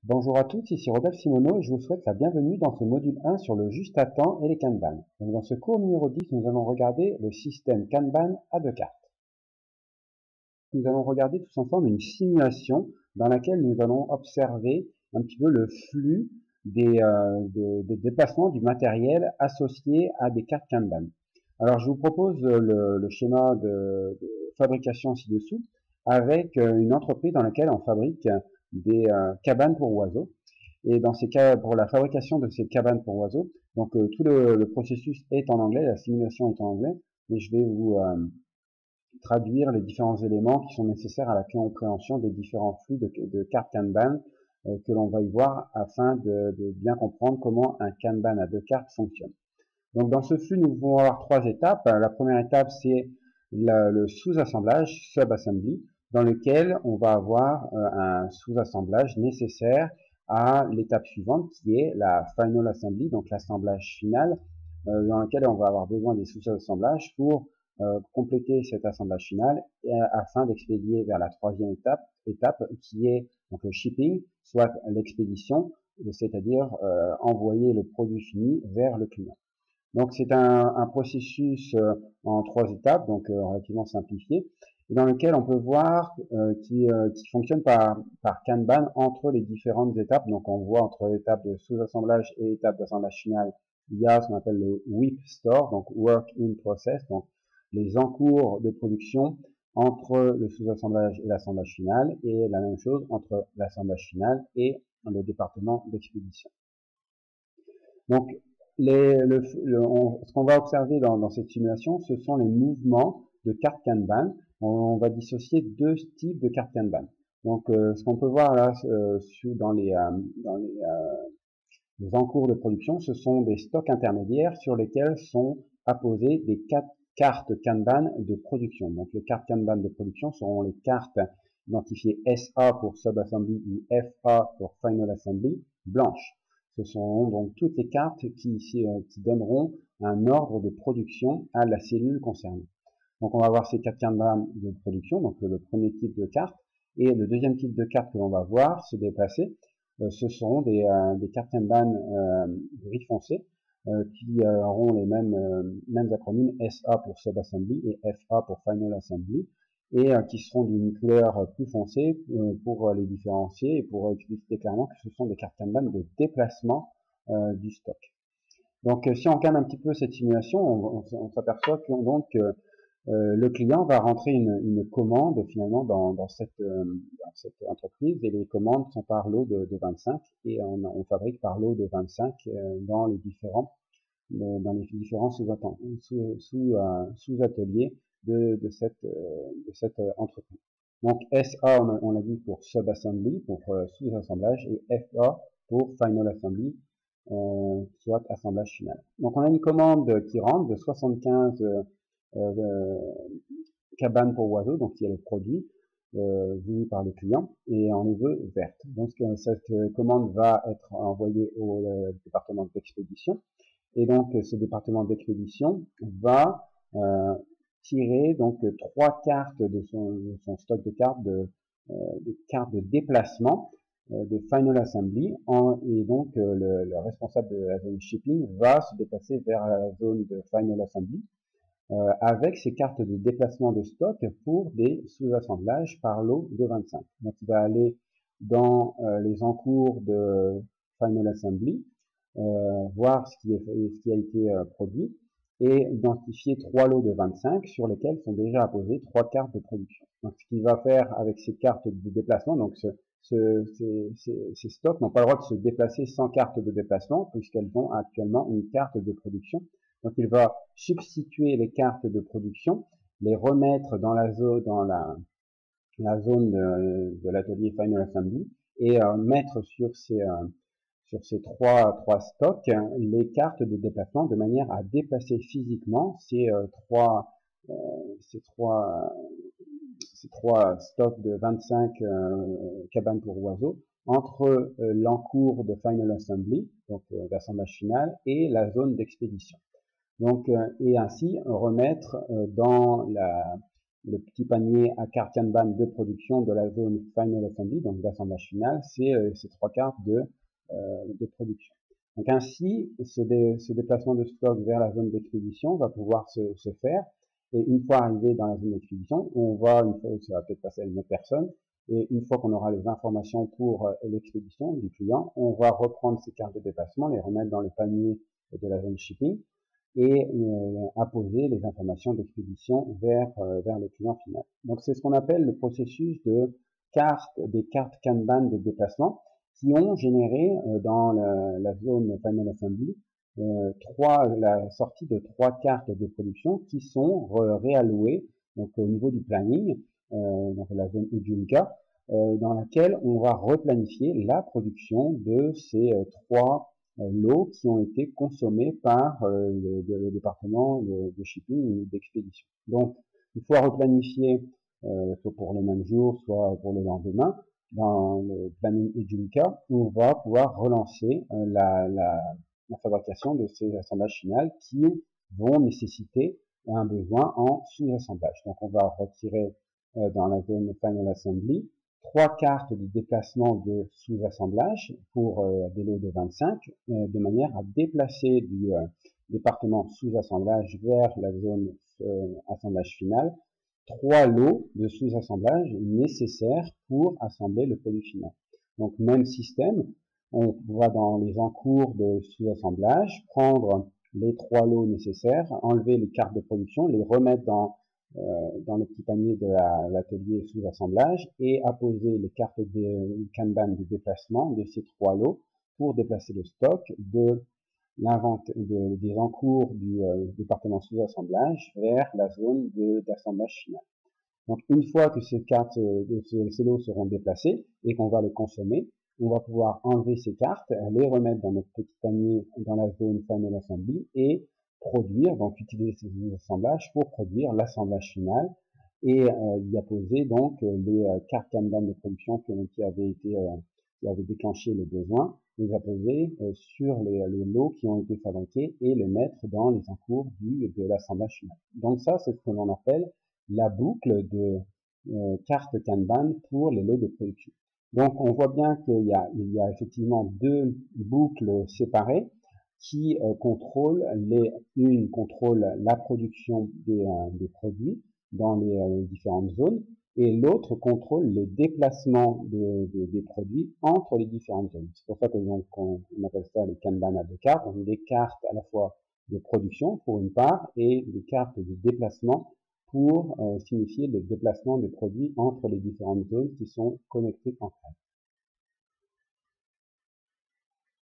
Bonjour à tous, ici Rodolphe Simoneau et je vous souhaite la bienvenue dans ce module 1 sur le juste à temps et les Kanban. Donc dans ce cours numéro 10, nous allons regarder le système Kanban à deux cartes. Nous allons regarder tous ensemble une simulation dans laquelle nous allons observer un petit peu le flux des déplacements du matériel associé à des cartes Kanban. Alors je vous propose le schéma de fabrication ci-dessous avec une entreprise dans laquelle on fabrique des cabanes pour oiseaux. Et dans ces cas, pour la fabrication de ces cabanes pour oiseaux, donc tout le processus est en anglais, la simulation est en anglais, mais je vais vous traduire les différents éléments qui sont nécessaires à la compréhension des différents flux de cartes Kanban que l'on va y voir afin de bien comprendre comment un Kanban à deux cartes fonctionne. Donc dans ce flux, nous pouvons avoir trois étapes. La première étape, c'est le sous-assemblage, sub-assembly, dans lequel on va avoir un sous-assemblage nécessaire à l'étape suivante, qui est la final assembly, donc l'assemblage final, dans lequel on va avoir besoin des sous-assemblages pour compléter cet assemblage final afin d'expédier vers la troisième étape qui est donc le shipping, soit l'expédition, c'est-à-dire envoyer le produit fini vers le client. Donc c'est un processus en trois étapes, donc relativement simplifié, et dans lequel on peut voir qui fonctionne par Kanban entre les différentes étapes. Donc on voit entre l'étape de sous-assemblage et l'étape d'assemblage final, il y a ce qu'on appelle le WIP store, donc Work in Process, donc les encours de production entre le sous-assemblage et l'assemblage final, et la même chose entre l'assemblage final et le département d'expédition. Donc, ce qu'on va observer dans cette simulation, ce sont les mouvements de cartes Kanban. On va dissocier deux types de cartes Kanban. Donc, ce qu'on peut voir là dans les encours de production, ce sont des stocks intermédiaires sur lesquels sont apposées des cartes Kanban de production. Donc, les cartes Kanban de production seront les cartes identifiées SA pour Sub-Assembly ou FA pour Final Assembly, blanches. Ce sont donc toutes les cartes qui donneront un ordre de production à la cellule concernée. Donc on va voir ces cartes Kanban de production, donc le premier type de carte, et le deuxième type de carte que l'on va voir se déplacer, ce seront des cartes Kanban gris foncé qui auront les mêmes acronymes SA pour Sub-Assembly et FA pour Final Assembly, et qui seront d'une couleur plus foncée pour les différencier et pour expliquer clairement que ce sont des cartes Kanban de déplacement du stock. Donc si on regarde un petit peu cette simulation, on s'aperçoit que donc le client va rentrer une commande finalement dans cette entreprise, et les commandes sont par lot de 25, et on fabrique par lot de 25 dans les différents sous-ateliers de cette entreprise. Donc SA, on l'a dit pour sub-assembly, pour sous-assemblage, et FA pour final assembly, soit assemblage final. Donc on a une commande qui rentre de 75 cabanes pour oiseaux, donc qui est le produit voulu par le client, et on les veut vertes. Donc cette commande va être envoyée au département d'expédition, et donc ce département d'expédition va tirer donc trois cartes de son stock de cartes des cartes de déplacement de Final Assembly, et donc le responsable de la zone shipping va se déplacer vers la zone de Final Assembly avec ces cartes de déplacement de stock pour des sous-assemblages par lot de 25. Donc il va aller dans les encours de Final Assembly, voir ce qui a été produit, et identifier trois lots de 25 sur lesquels sont déjà apposées trois cartes de production. Donc ce qu'il va faire avec ces cartes de déplacement, donc ces stocks n'ont pas le droit de se déplacer sans carte de déplacement, puisqu'elles ont actuellement une carte de production. Donc il va substituer les cartes de production, les remettre dans la zone, de l'atelier Final Assembly, et mettre sur ces trois stocks les cartes de déplacement de manière à déplacer physiquement ces trois stocks de 25 cabanes pour oiseaux entre l'encours de Final Assembly, donc l'assemblage final, et la zone d'expédition. Donc et ainsi remettre dans le petit panier à cartes Kanban de production de la zone Final Assembly, donc d'assemblage final, c'est ces 3 cartes de production. Donc ainsi, ce déplacement de stock vers la zone d'expédition va pouvoir se faire. Et une fois arrivé dans la zone d'expédition, on va, une fois, ça va peut-être passer à une autre personne, et une fois qu'on aura les informations pour l'expédition du client, on va reprendre ces cartes de déplacement, les remettre dans le panier de la zone shipping et apposer les informations d'expédition vers le client final. Donc c'est ce qu'on appelle le processus de des cartes Kanban de déplacement qui ont généré dans la zone Final Assembly la sortie de 3 cartes de production qui sont réallouées donc au niveau du planning, donc la zone Ujunka, dans laquelle on va replanifier la production de ces 3 lots qui ont été consommés par le département de shipping ou d'expédition. Donc, une fois replanifié, soit pour le même jour, soit pour le lendemain, dans le planning Ejunka, on va pouvoir relancer la fabrication de ces assemblages finaux qui vont nécessiter un besoin en sous-assemblage. Donc, on va retirer dans la zone Final Assembly 3 cartes de déplacement de sous-assemblage pour des lots de 25, de manière à déplacer du département sous-assemblage vers la zone assemblage final 3 lots de sous-assemblage nécessaires pour assembler le produit final. Donc même système, on va dans les encours de sous-assemblage, prendre les 3 lots nécessaires, enlever les cartes de production, les remettre dans le petit panier de l'atelier sous-assemblage et apposer les cartes de Kanban de déplacement de ces 3 lots pour déplacer le stock des encours du département sous-assemblage vers la zone d'assemblage final. Donc une fois que ces cartes ces lots seront déplacés et qu'on va les consommer, on va pouvoir enlever ces cartes, les remettre dans notre petit panier dans la zone Final Assembly et produire, donc utiliser ces assemblages pour produire l'assemblage final et y apposer donc les cartes Kanban de production qui avaient déclenché le besoin, les apposer sur les lots qui ont été fabriqués et les mettre dans les encours de l'assemblage final. Donc ça, c'est ce que l'on appelle la boucle de cartes Kanban pour les lots de production. Donc on voit bien qu'il y a effectivement 2 boucles séparées qui contrôlent une contrôle la production des produits dans les différentes zones et l'autre contrôle les déplacements des produits entre les différentes zones. C'est pour ça que donc on appelle ça les Kanban à 2 cartes, donc des cartes à la fois de production pour une part et des cartes de déplacement pour signifier le déplacement des produits entre les différentes zones qui sont connectées entre elles.